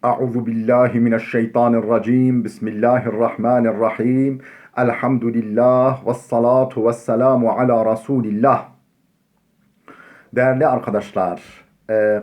Euzu billahi mineşşeytanirracim. Bismillahirrahmanirrahim. Elhamdülillah ve salatu ve selamu ala Resulillah. Değerli arkadaşlar,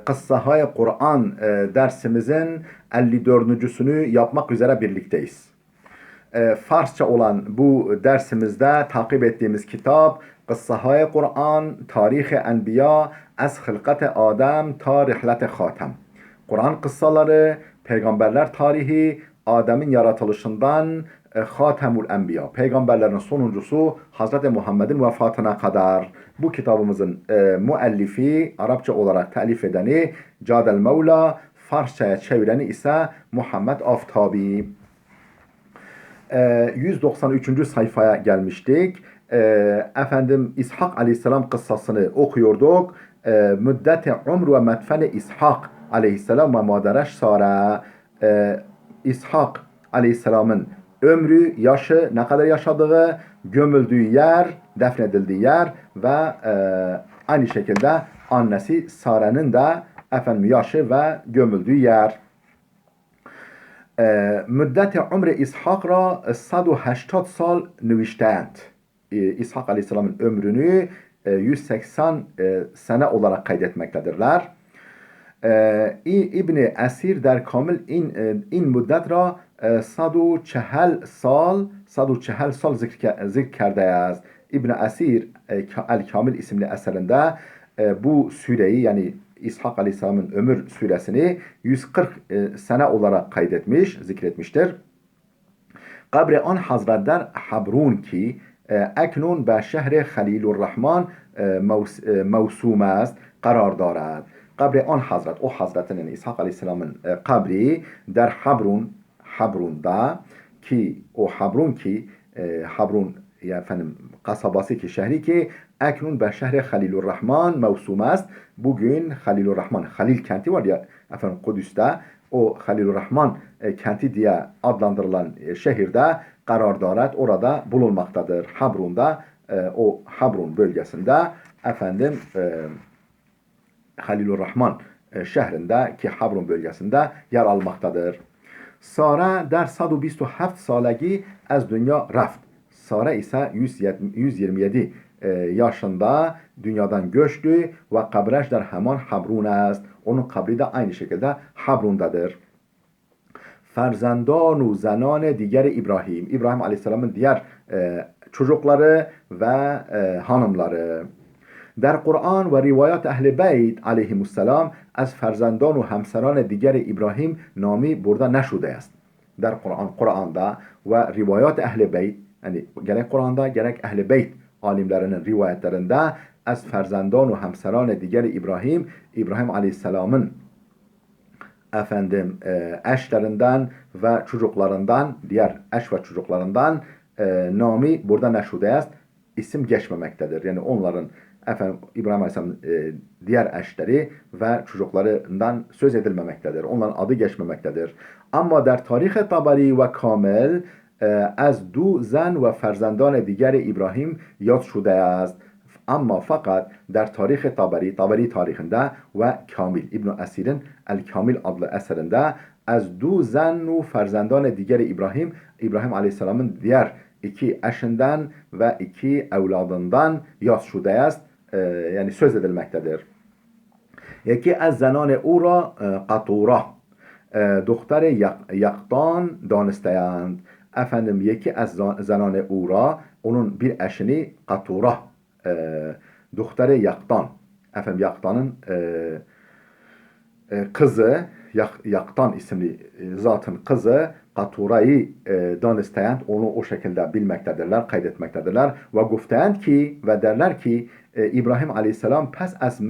Kıssahâ-i Kur'an dersimizin 54.sünü yapmak üzere birlikteyiz. Farsça olan bu dersimizde takip ettiğimiz kitap Kıssahâ-i Kur'an, Tarih-i Enbiya, Ez Hılkat-ı Adem, Ta Rihlet-i Hatem. Kur'an kıssaları, peygamberler tarihi, Adem'in yaratılışından Hatemul Enbiya, peygamberlerin sonuncusu Hazreti Muhammed'in vefatına kadar. Bu kitabımızın müellifi, Arapça olarak telif edeni Cadel Mevla, Farsçaya çevireni ise Muhammed Aftabi. 193. sayfaya gelmiştik. Efendim İshak Aleyhisselam kıssasını okuyorduk. Müddeti umr ve medfeni İshak Aleyhisselam ve madereş Sara. İshak Aleyhisselam'ın ömrü, yaşı, ne kadar yaşadığı, gömüldüğü yer, defnedildiği yer ve aynı şekilde annesi Sara'nın da efendim yaşı ve gömüldüğü yer. مدت عمر İshak را 180 sal nüvişteyend. İshak Aleyhisselam'ın ömrünü 180 sene olarak kaydetmektedirler. İbni Esir der kamil in müddet ra 140 sal zikr کرده است. İbni Esir El-Kamil isimli eserinde bu süreyi yani İshak Aleyhisselam'ın ömür süresini 140 sene olarak kaydetmiş, zikretmiştir. Kabri an Hazret der Habrun ki اکنون به شهر خلیل الرحمن موسوم است قرار دارد. Kabri an Hazret, o Hazretin yani İshak Aleyhisselam'ın kabri der Habrun'da ki o Habrun ya efendim kasabası ki şehri ki eknun be şehre Halilurrahman mevsum است. Bugün Halilurrahman, Halil kenti var ya efendim Kudüs'te, o Halilurrahman kenti diye adlandırılan şehirde karardaret orada bulunmaktadır. Habrun'da o Habrun bölgesinde efendim Halilurrahman şehrinde ki Habrun bölgesinde yer almaktadır. Sara der 127 salagi az dünya raft. Sara ise 127 yaşında dünyadan göçtü ve kabreş der hemen Habrun است. Onun kabri de aynı şekilde Habrun'dadır. Ferzandan ve zenan diğer İbrahim. İbrahim Aleyhisselam'ın diğer çocukları ve hanımları. در قرآن و روایات اهل بیت علیهم السلام از فرزندان و همسران دیگر ابراهیم نامی برده نشده است. در Kur'an'da ve rivayat ehl-i beyt yani gerek Kur'an'da gerek ehl-i beyt alimlerinin rivayetlerinde az ferzandan ve hemseran diğer İbrahim Aleyhisselam'ın efendim eşlerinden ve çocuklarından diğer eş ve çocuklarından nami burada neşude است isim geçmemektedir. Yani onların efendim İbrahim Aleyhisselam'ın diğer eşleri ve çocuklarından söz edilmemektedir. Onların adı geçmemektedir. Ama der tarih Tabari ve Kamil از دو زن و فرزندان دیگر İbrahim yad şude است. Ama fakat der tarih Tabari tarihinde ve Kamil İbn Esir'in El Kamil adlı eserinde az du zan ve ferzandan diğer İbrahim Aleyhisselam'ın diğer iki eşinden ve iki evladından yad şude است yani söz edilmektedir. Yeki az zanane ura qatura دختر yaktan danisteyand. Efendim yeki az zanane ura onun bir eşini qatura دختر yaktan efendim yaktanın kızı yaktan isimli zatın kızı Qatura'yı danisteyend onu o şekilde bilmektedirler, kaydetmektedirler ve gufteyend ki ve derler ki İbrahim Aleyhisselam pes az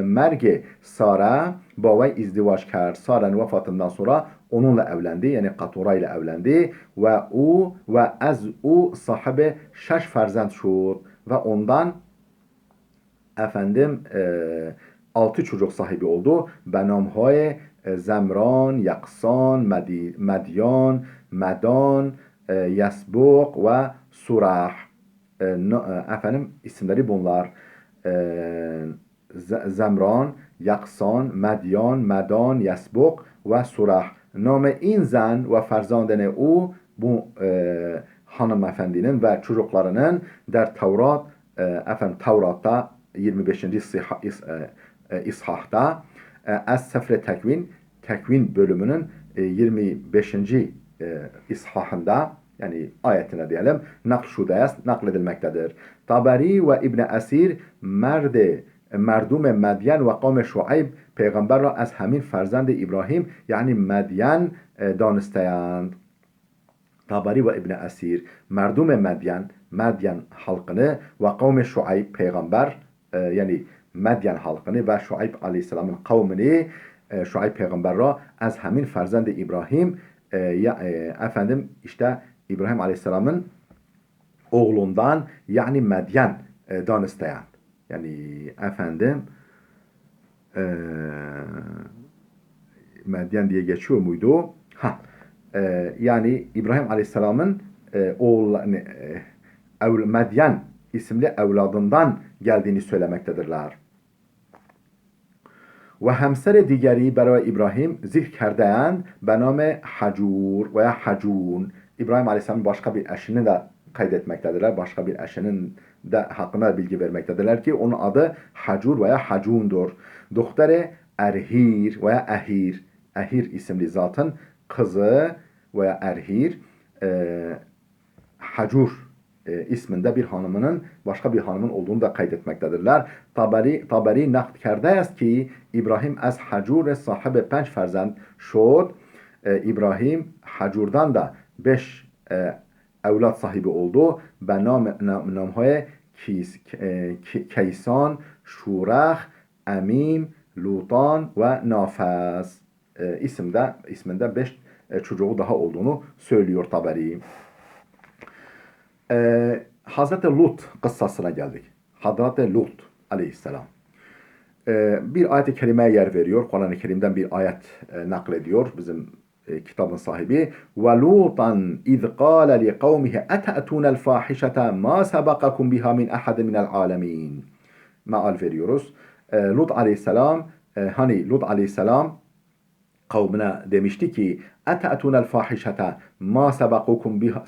merge Sara bavay izdivaç kard. Sara'nın vefatından sonra onunla evlendi yani Qatura ile evlendi ve az sahibi 6 ferzend şud ve ondan efendim 6 çocuk sahibi oldu. Benamhay Zemran, Yaksan, Medyan, Medan, Yasbuk ve Surah. Efendim isimleri bunlar. Zemran, Yaksan, Medyan, Medan, Yasbuk ve Surah. نام این زن و فرزندان او bu hanımefendinin ve çocuklarının der Tevrat Tevrat'ta 25. İshah'ta Es-Sefre Tekvin bölümünün 25. ishahında yani ayetine diyelim nakledilmektedir. Taberi ve İbn Esir merdum Medyen ve kavme Şuayb peygamber را از همین فرزند İbrahim yani Medyen danıştayand. Tabari ve İbn Esir merdum Medyen halkını ve kavme Şuayb peygamber yani Medyen halkını ve Şuayb aleyhisselamın kavmini Şuayb peygamber را از همین فرزند İbrahim efendim işte İbrahim aleyhisselamın oğlundan yani Medyen danıştayan. Yani efendim Medyen diye geçiyor muydu? Yani İbrahim Aleyhisselam'ın oğullarını Medyen isimli evladından geldiğini söylemektedirler. Ve hemser digeri برای İbrahim zikredeyend به نام Hacur veya Hacun. İbrahim Aleyhisselam'ın başka bir eşini de kaydetmektedirler. Başka bir eşinin de hakkında bilgi vermektedirler ki onun adı Hacur veya Hacun'dur. Doktere Erhir veya Ehir. Ehir isimli zatın kızı veya Erhir Hacur isminde bir hanımının başka bir hanımın olduğunu da kaydetmektedirler. Taberi nakd کرده است ki İbrahim az Hacur sahibi 5 ferzend şod. İbrahim Hacur'dan da 5 evlat sahibi oldu. Ve namهای Keysan, Şurax, Emim, Lutan ve Nafas isminde 5 çocuğu daha olduğunu söylüyor Taberi. Hazreti Lut kıssasına geldik. Hazreti Lut aleyhisselam. Bir ayet-i kerimeye yer veriyor. Kur'an-ı Kerim'den bir ayet naklediyor bizim kitabın sahibi. وَلُوطًا اِذْ قَالَ لِقَوْمِهِ اَتَأْتُونَ الْفَاحِشَةَ مَا سَبَقَكُمْ بِهَا مِنْ اَحَدٍ مِنَ الْعَالَمِينَ Meal veriyoruz. Lut aleyhisselam Lut aleyhisselam kavmine demişti ki اَتَأْتُونَ الْفَاحِشَةَ مَا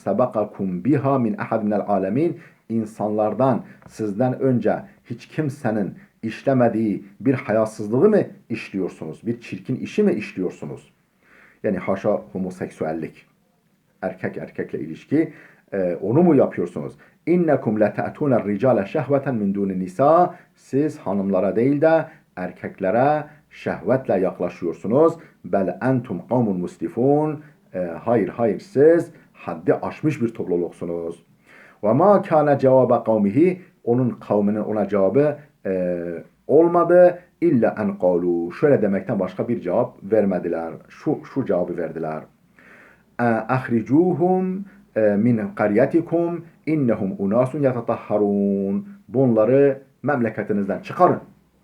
سَبَقَكُمْ بِهَا مِنْ اَحَدٍ مِنَ الْعَالَمِينَ İnsanlardan sizden önce hiç kimsenin işlemediği bir hayasızlığı mı işliyorsunuz? Bir çirkin işi mi işliyorsunuz? Yani haşa homoseksüellik. Erkek erkekle ilişki. Onu mu yapıyorsunuz? İnnekum lete'tûner ricale şehveten min dûnin nisa. Siz hanımlara değil de erkeklere şehvetle yaklaşıyorsunuz. Bel entum kavmun musrifun. Hayır siz haddi aşmış bir topluluksunuz. Ve ma kâne cevabe kavmihi. Onun kavminin ona cevabı olmadı. İlla en kalu. Şöyle demekten başka bir cevap vermediler. Şu cevabı verdiler. Ahricuhum min qaryatikum innehum unasun yatatahharun. Bunları memleketinizden çıkarın.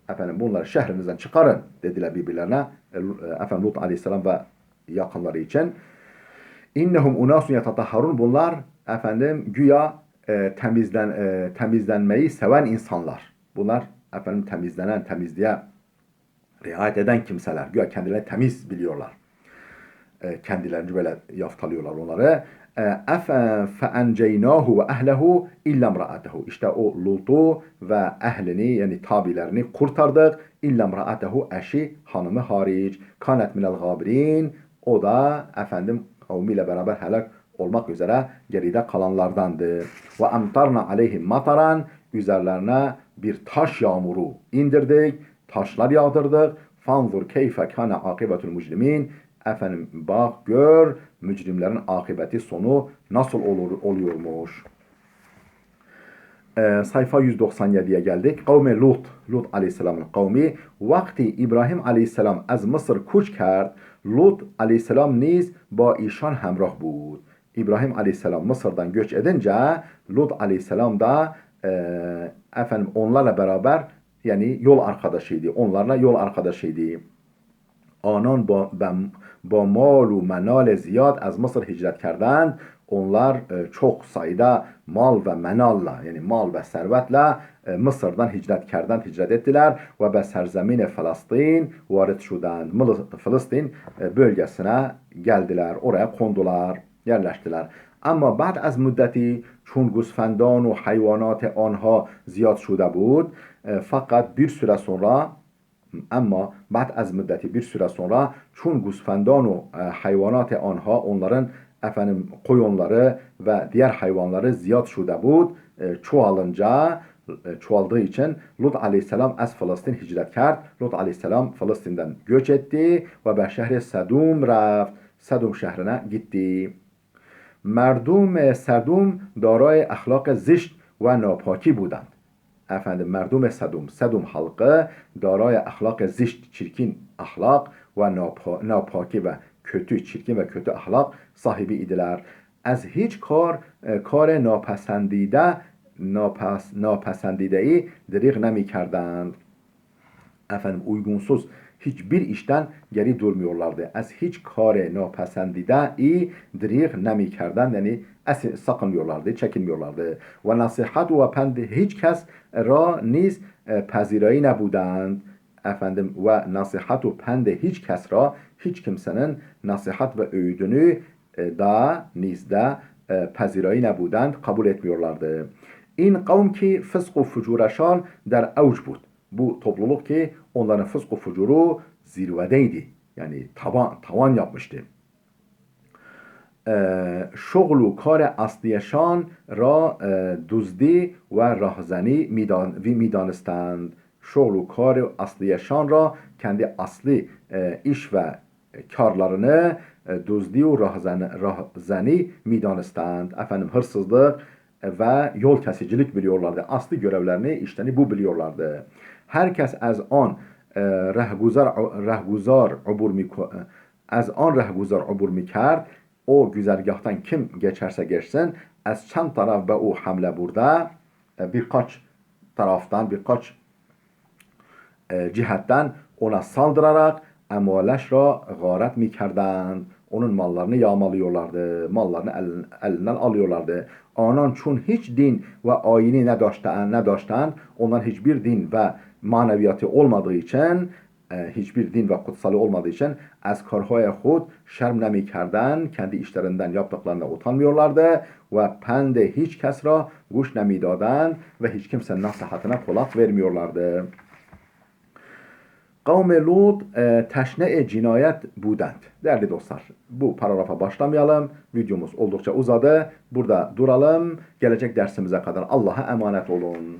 Efendim bunları şehrinizden çıkarın dediler birbirlerine. Efendim Lut aleyhisselam ve yakınları için. İnnehum unasun yatatahharun. Bunlar efendim güya temizlenmeyi seven insanlar. Bunlar efendim temizliğe riayet eden kimseler. Güya kendilerini temiz biliyorlar. Kendilerini böyle yaftalıyorlar onları. فَاَنْجَيْنَاهُ وَاَهْلَهُ اِلَّا مْرَأَتَهُ İşte o Lut'u ve ehlini yani tabilerini kurtardık. اِلَّا مْرَأَتَهُ eşi hanımı hariç. كَانَتْ مِنَ الْغَابِرِينَ O da efendim kavmiyle beraber helak olmak üzere geride kalanlardandı. وَاَمْطَرْنَا عَلَيْهِمْ مَطَرًا Üzerlerine bir taş yağmuru indirdik. Taşlar yağdırdık. فَانْظُرْ كَيْفَ كَانَ عَاقِبَةُ الْمُجْرِمِينَ Efendim bak gör mücrimlerin akıbeti sonu nasıl oluyormuş. Sayfa 197'ye geldik. Kavmi Lut aleyhisselamın kavmi. Vakti İbrahim aleyhisselam az Mısır kuç kerd. Lut aleyhisselam niz ba işan hemrah bud. İbrahim aleyhisselam Mısır'dan göç edince Lut aleyhisselam da efendim onlarla beraber yani yol arkadaşıydı. Onlarla yol arkadaşıydı. Anan با مال و منال زیاد از مصر هجرت کردند. Onlar çok sayıda mal ve menalla yani mal ve servetle Mısır'dan hicret ettiler ve be serzemin Filistin varit şudan. Filistin bölgesine geldiler. Oraya kondular, yerleştiler. Ama بعد از مدتی چون گوسفندان و حیوانات آنها زیاد شده بود fakat bir süre sonra ama بعد از مدتی bir süre sonra çun gusfendan و hayvanat آنها onların koyunları ve diğer hayvanları ziyad şude bud çoğaldığı için Lut aleyhisselam az Filistin hicret kerd. Lut aleyhisselam Filistin'den göç etti ve به şehri Sedum reft. Sedum şehrine gitti. مردم سدوم دارای اخلاق زشت و ناپاکی بودند. مردم سدوم halkı دارای اخلاق زشت çirkin ahlak ve ناپاکی ve çirkin ve kötü ahlak sahibi idiler. از هیچ کار ناپسندیده‌ای دریغ نمی کردند. Uygunsuz hiçbir işten geri durmuyorlardı. Az hiç kare napasendide diriğ nemi kerden yani sakınmıyorlardı, çekinmiyorlardı. Ve nasihat ve pend hiç kes ra niz pezirayı nebudند. Ve nasihat ve pend hiç kes ra hiç kimsenin nasihat ve öğüdünü da nizde pezirayı nebudند kabul etmiyorlardı. İn kavm ki fısk ve fucuraşan der avc bud. Bu topluluk ki onların fısk-ı fucuru zirvedeydi. Yani tavan yapmıştı. Şoglu kar asliyeşan ra duzdi ve rahzani midanistand. Şoglu kar asliyeşan ra kendi asli iş ve karlarını duzdi ve rahzani midanistand. Hırsızlık ve yol kesicilik biliyorlardı. Asli görevlerini, işlerini bu biliyorlardı. Herkes az an rehguzar ubur mikerd o güzergahtan kim geçerse geçsin az çand taraf be o hamle burada birkaç taraftan birkaç cihetten ona saldırarak emaleş ra garet mikerdend. Onun mallarını yağmalıyorlardı. Mallarını elinden alıyorlardı. Anan çun hiç din ve ayini ne daştan ondan hiçbir din ve maneviyatı olmadığı için hiçbir din ve kutsalı olmadığı için az karhay khud şerm nemikerden kendi işlerinden yaptıklarına utanmıyorlardı ve pende hiç kesra guş nemidadan ve hiç kimsenin nasihatine kulak vermiyorlardı. Kavm-i Lut teşne-i cinayet budend. Değerli dostlar, bu paragrafa başlamayalım. Videomuz oldukça uzadı. Burada duralım. Gelecek dersimize kadar Allah'a emanet olun.